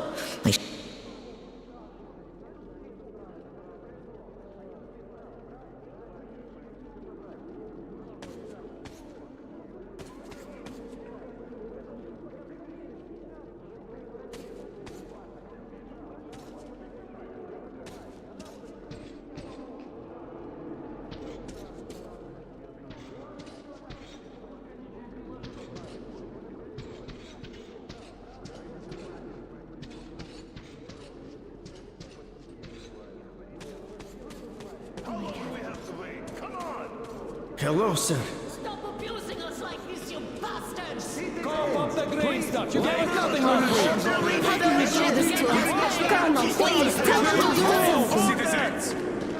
Hello, sir. Stop abusing us like this, you bastards! Cough up the green stuff. You gave us nothing on free. How can you do this to us? Colonel, please, tell them to do something. Citizens,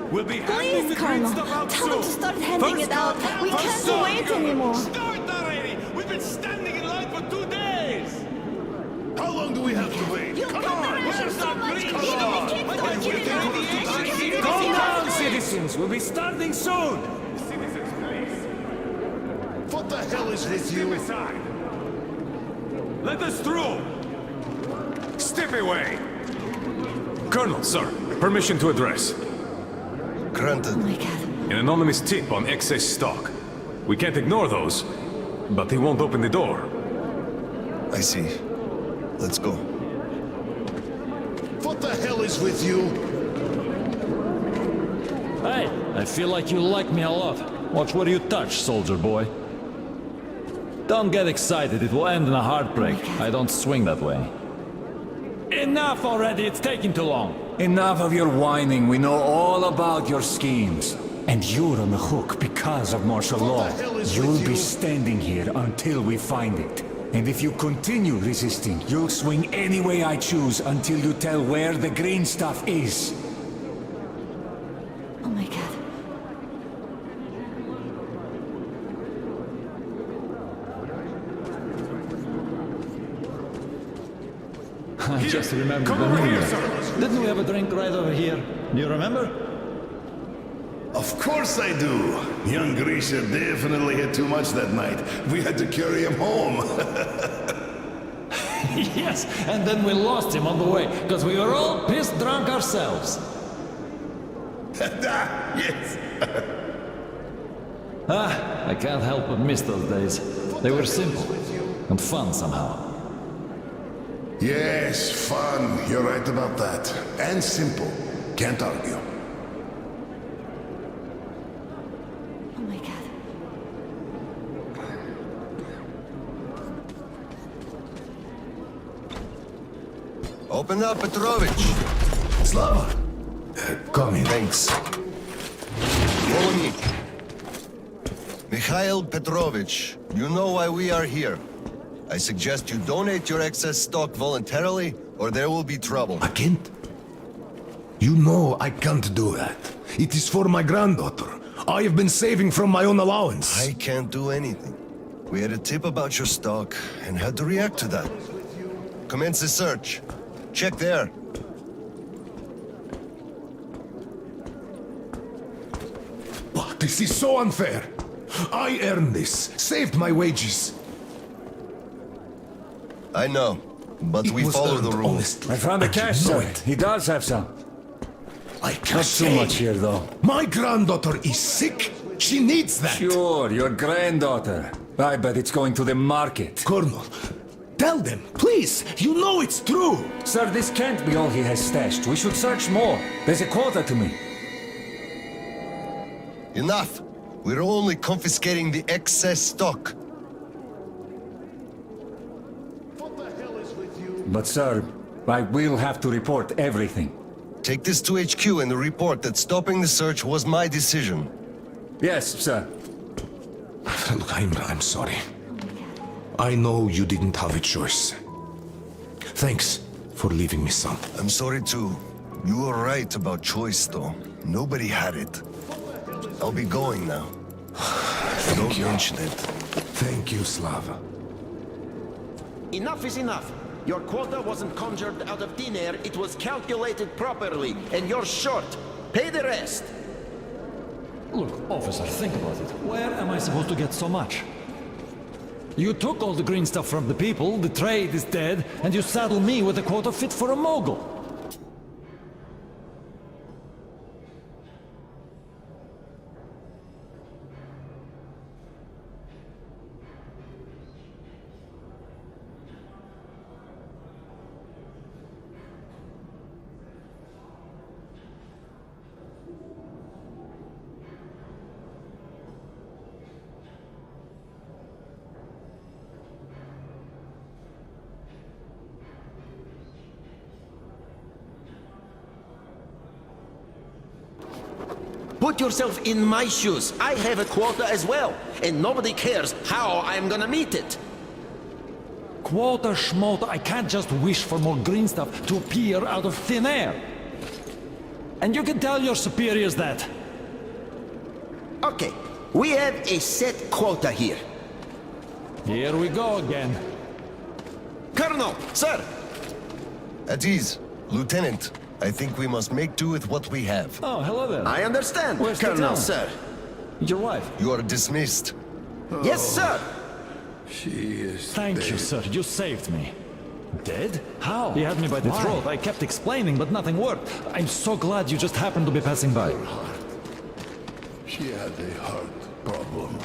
we'll be handing Please, the green Colonel, stuff out tell soon. them to start handing it out. We can't wait anymore. Start already! We've been standing in line for 2 days! How long do we have to wait? Come on, Where's so our much. green Even stuff? the kids don't get it out. Calm down, citizens. We'll be starting soon. What the hell is with you? Let us through! Step away! Colonel, sir, permission to address. Granted. Oh my god. An anonymous tip on excess stock. We can't ignore those, but they won't open the door. I see. Let's go. What the hell is with you? Hey, I feel like you like me a lot. Watch where you touch, soldier boy. Don't get excited, it will end in a heartbreak. I don't swing that way. Enough already, it's taking too long. Enough of your whining. We know all about your schemes. And you're on the hook because of martial law. You'll be standing here until we find it. And if you continue resisting, you'll swing any way I choose until you tell where the green stuff is. Oh my god. I just remembered the New Year. Didn't we have a drink right over here? Do you remember? Of course I do. Young Grisha definitely had too much that night. We had to carry him home. Yes, and then we lost him on the way, because we were all pissed drunk ourselves. Yes. I can't help but miss those days. They were simple and fun somehow. Yes, fun. You're right about that. And simple. Can't argue. Oh my god. Open up, Petrovich. Slava. Come in. Thanks. Follow me. Mikhail Petrovich, you know why we are here. I suggest you donate your excess stock voluntarily, or there will be trouble. I can't. You know I can't do that. It is for my granddaughter. I have been saving from my own allowance. I can't do anything. We had a tip about your stock and had to react to that. Commence the search. Check there. Oh, this is so unfair. I earned this, saved my wages. I know, but we follow the rules. I found the cash, sir. He does have some. I can't Not too much here, though. My granddaughter is sick. She needs that. Sure, your granddaughter. I bet it's going to the market. Colonel, tell them, please. You know it's true. Sir, this can't be all he has stashed. We should search more. There's a quota to me. Enough. We're only confiscating the excess stock. But sir, I will have to report everything. Take this to HQ and report that stopping the search was my decision. Yes, sir. Look, I'm sorry. I know you didn't have a choice. Thanks for leaving me, son. I'm sorry too. You were right about choice, though. Nobody had it. I'll be going now. Don't mention it. Thank you, Slava. Enough is enough. Your quota wasn't conjured out of thin air, it was calculated properly, and you're short. Pay the rest. Look, officer, think about it. Where am I supposed to get so much? You took all the green stuff from the people, the trade is dead, and you saddle me with a quota fit for a mogul. Put yourself in my shoes. I have a quota as well, and nobody cares how I'm gonna meet it. Quota schmota, I can't just wish for more green stuff to appear out of thin air. And you can tell your superiors that. Okay, we have a set quota here. Here we go again. Colonel, sir! At ease, Lieutenant. I think we must make do with what we have. Oh, hello there. I understand, Where's the Colonel, town? sir. Your wife? You are dismissed. Yes, sir! She is Thank you, sir. You saved me. Dead? How? He had me by the throat. I kept explaining, but nothing worked. I'm so glad you just happened to be passing by. She had a heart problem.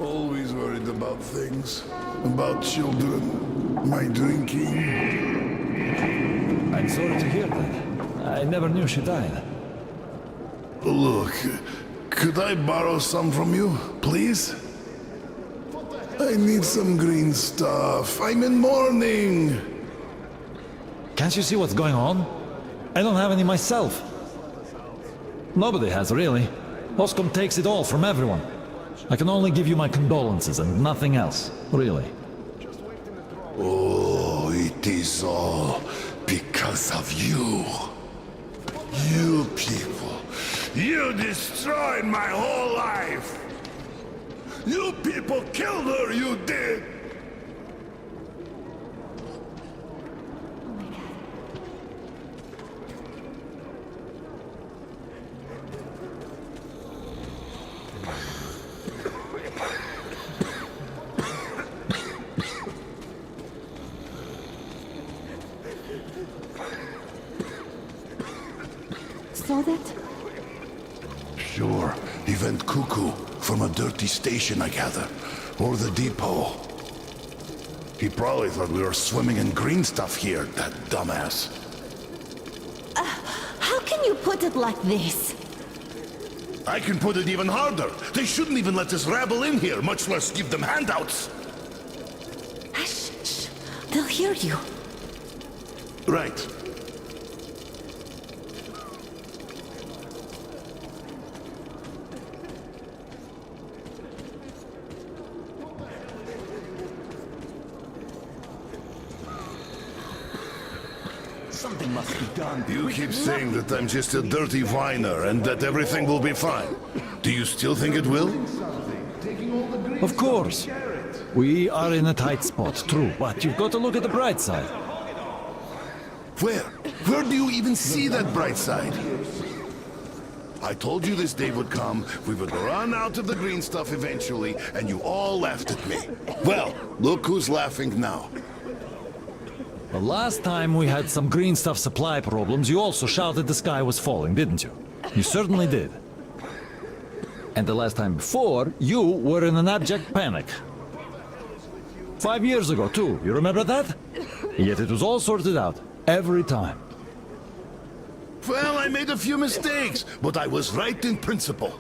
Always worried about things. About children. My drinking. I'm sorry to hear that. I never knew she died. Look, could I borrow some from you, please? I need some green stuff. I'm in mourning. Can't you see what's going on? I don't have any myself. Nobody has, really. Oscom takes it all from everyone. I can only give you my condolences and nothing else, really. Oh, it is all because of you. You people. You destroyed my whole life. You people killed her, you did. Saw that? Sure, he went cuckoo from a dirty station, I gather. Or the depot. He probably thought we were swimming in green stuff here, that dumbass. How can you put it like this? I can put it even harder. They shouldn't even let this rabble in here, much less give them handouts. Shh, shh. They'll hear you. Right. Something must be done. You keep saying that I'm just a dirty whiner and that everything will be fine. Do you still think it will? Of course. We are in a tight spot, true, but you've got to look at the bright side. Where? Where do you even see that bright side? I told you this day would come, we would run out of the green stuff eventually, and you all laughed at me. Well, look who's laughing now. The last time we had some green stuff supply problems, you also shouted the sky was falling, didn't you? You certainly did. And the last time before, you were in an abject panic. 5 years ago, too. You remember that? Yet it was all sorted out. Every time. Well, I made a few mistakes, but I was right in principle.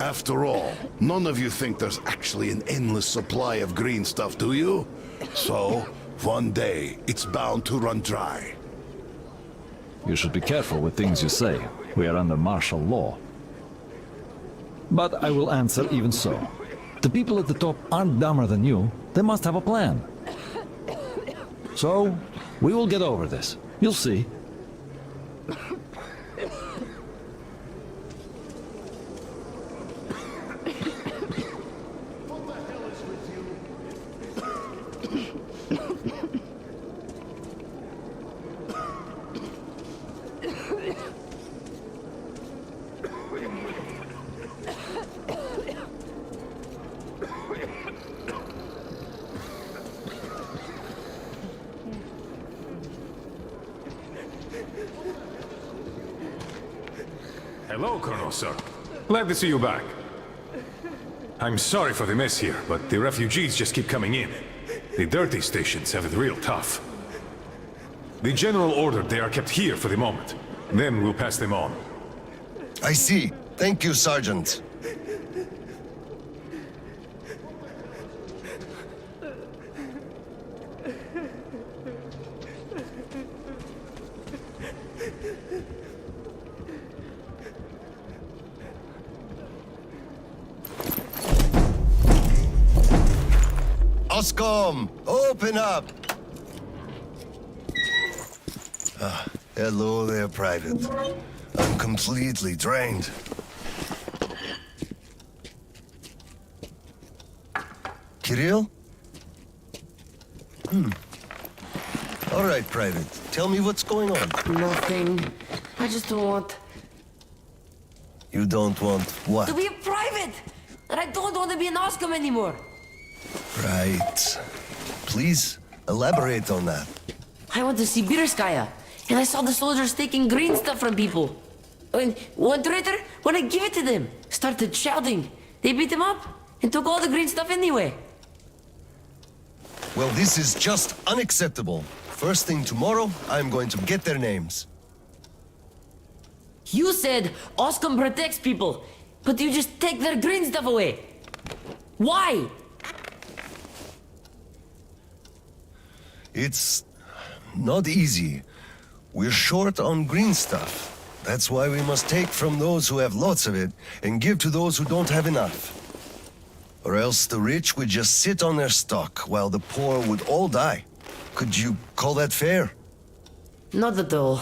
After all, none of you think there's actually an endless supply of green stuff, do you? So, one day, it's bound to run dry. You should be careful with things you say. We are under martial law. But I will answer even so. the people at the top aren't dumber than you. They must have a plan. So, we will get over this. You'll see. Hello, Colonel, sir. Glad to see you back. I'm sorry for the mess here, but the refugees just keep coming in. The dirty stations have it real tough. The general ordered they are kept here for the moment. Then we'll pass them on. I see. Thank you, Sergeant. Oscom, open up! Hello there, Private. I'm completely drained. Kirill? All right, Private. Tell me what's going on. Nothing. I just don't want... You don't want what? to be a private! And I don't want to be an Oscom anymore! Right. Please, elaborate on that. I went to Sibirskaya, and I saw the soldiers taking green stuff from people. And one traitor, when I give it to them, started shouting. They beat him up and took all the green stuff anyway. Well, this is just unacceptable. First thing tomorrow, I'm going to get their names. You said Oscom protects people, but you just take their green stuff away. Why? It's not easy. We're short on green stuff. That's why we must take from those who have lots of it and give to those who don't have enough. Or else the rich would just sit on their stock while the poor would all die. Could you call that fair? Not at all.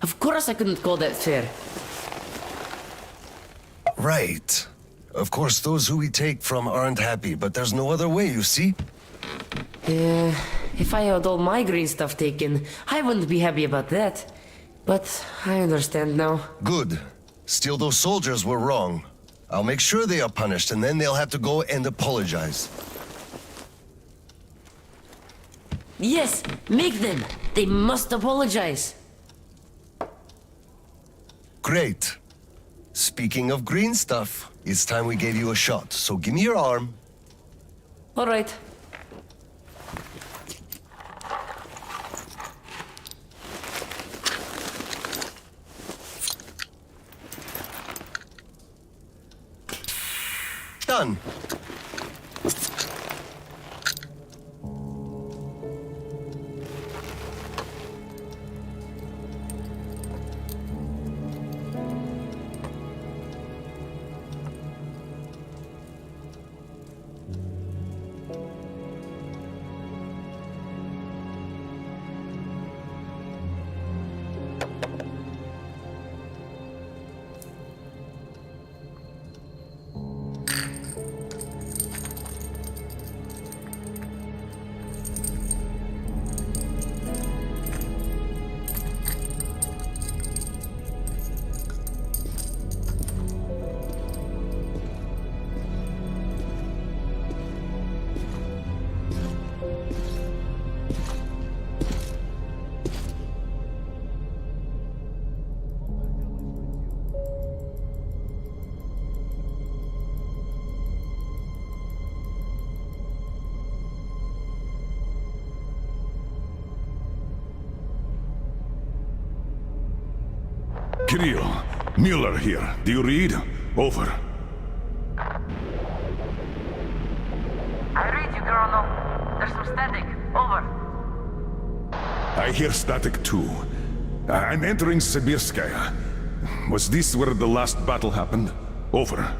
Of course I couldn't call that fair. Right. Of course, those who we take from aren't happy, but there's no other way, you see? If I had all my green stuff taken, I wouldn't be happy about that. But I understand now. Good. Still, those soldiers were wrong. I'll make sure they are punished, and then they'll have to go and apologize. Yes, make them. They must apologize. Great. Speaking of green stuff, it's time we gave you a shot, so give me your arm. All right. Done. Kirill, Mueller here. Do you read? Over. I read you, Colonel. There's some static. Over. I hear static too. I'm entering Sibirskaya. Was this where the last battle happened? Over.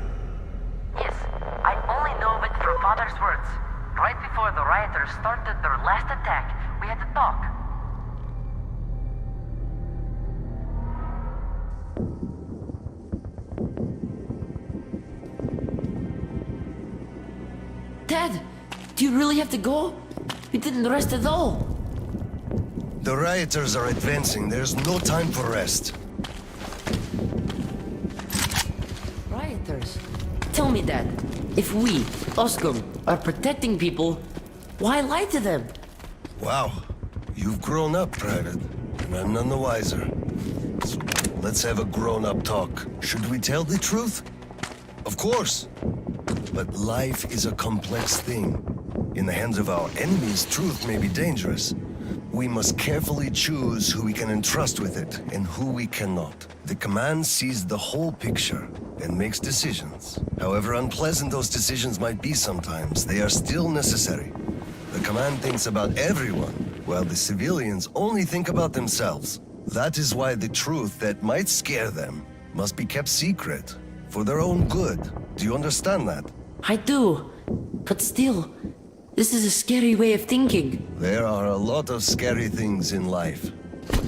Yes, I only know of it Riders started their last attack, we had to talk. Dad, do you really have to go? We didn't rest at all. The rioters are advancing. There's no time for rest. Rioters? Tell me, Dad. If we, Oscom, are protecting people, why lie to them? Wow. You've grown up, Private. And I'm none the wiser. So let's have a grown-up talk. Should we tell the truth? Of course. But life is a complex thing. In the hands of our enemies, truth may be dangerous. We must carefully choose who we can entrust with it and who we cannot. The command sees the whole picture and makes decisions. However unpleasant those decisions might be sometimes, they are still necessary. The command thinks about everyone, while the civilians only think about themselves. That is why the truth that might scare them must be kept secret, for their own good. Do you understand that? I do. But still, this is a scary way of thinking. There are a lot of scary things in life.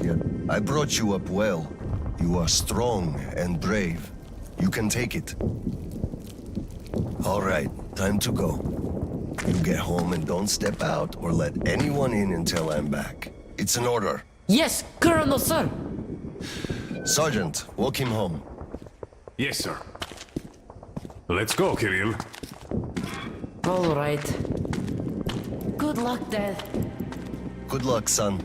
Yet, I brought you up well. You are strong and brave. You can take it. All right, time to go. You get home and don't step out or let anyone in until I'm back. It's an order. Yes, Colonel, sir. Sergeant, walk him home. Yes, sir. Let's go, Kirill. All right. Good luck, Dad. Good luck, son.